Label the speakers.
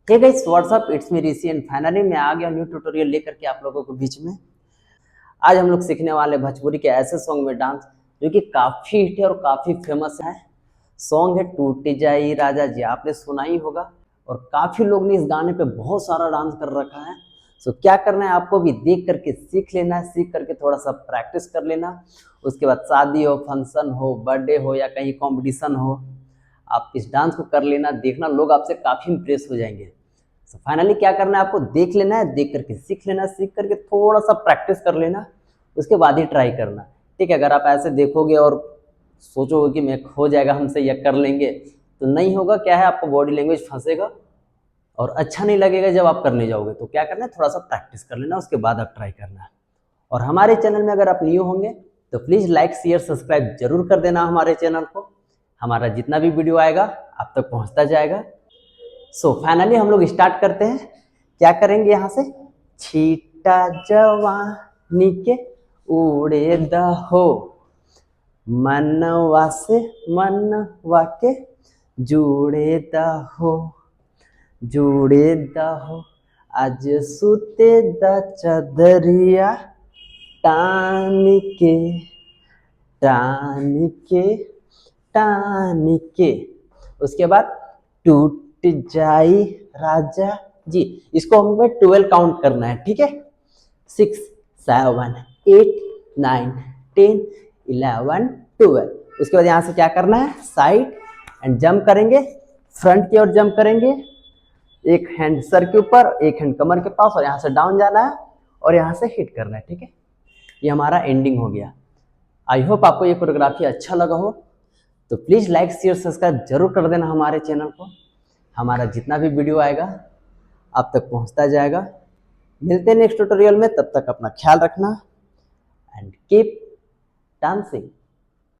Speaker 1: Hey guys what's up, it's me Rishi and finally मैं आ गया न्यू ट्यूटोरियल लेकर के आप लोगों के बीच में। आज हम लोग सीखने वाले भोजपुरी के ऐसे सॉन्ग में डांस जो कि काफी हिट है और काफी फेमस है। सॉन्ग है टूट जाई राजा जी, आपने सुना ही होगा और काफी लोग ने इस गाने पे बहुत सारा डांस कर रखा है। सो क्या करना है, आपको भी देख करके सीख लेना है, सीख करके थोड़ा सा प्रैक्टिस कर लेना। उसके बाद शादी हो, फंक्शन हो, बर्थडे हो या कहीं कंपटीशन हो, आप इस डांस को कर लेना, देखना लोग आपसे काफी इंप्रेस हो जाएंगे। सो फाइनली क्या करना है, आपको देख लेना है, देख करके सीख लेना, सीख करके थोड़ा सा प्रैक्टिस कर लेना, उसके बाद ही ट्राई करना। ठीक है, अगर आप ऐसे देखोगे और सोचोगे कि मैं हो जाएगा हमसे या कर लेंगे, तो नहीं होगा। क्या है, आपको बॉडी लैंग्वेज फंसेगा और अच्छा नहीं लगेगा जब आप करने जाओगे। तो क्या करना है, थोड़ा सा प्रैक्टिस कर लेना, उसके बाद आप ट्राई करना। और हमारे चैनल में अगर आप न्यू होंगे तो प्लीज़ लाइक शेयर सब्सक्राइब जरूर कर देना हमारे चैनल को। हमारा जितना भी वीडियो आएगा आप तक पहुंचता जाएगा। सो फाइनली हम लोग स्टार्ट करते हैं। क्या करेंगे यहाँ से, छीटा जवानी के उड़े दहो, मनवा से मनवा के जुड़े दहो, जुड़े दहो, आज सुते द चदरिया टान के, टान के, टान के। उसके बाद टूट जाई राजा जी, इसको हमें 12 काउंट करना है। ठीक है, 6 7 8 9 10 11 12। उसके बाद यहाँ से क्या करना है, साइड एंड जंप करेंगे, फ्रंट की ओर जंप करेंगे, एक हैंड सर के ऊपर, एक हैंड कमर के पास, और यहाँ से डाउन जाना है और यहाँ से हिट करना है। ठीक है, ये हमारा एंडिंग हो गया। आई होप आपको ये कोरियोग्राफी अच्छा लगा हो, तो प्लीज़ लाइक शेयर सब्सक्राइब जरूर कर देना हमारे चैनल को। हमारा जितना भी वीडियो आएगा आप तक पहुंचता जाएगा। मिलते हैं नेक्स्ट ट्यूटोरियल में, तब तक अपना ख्याल रखना एंड कीप डांसिंग।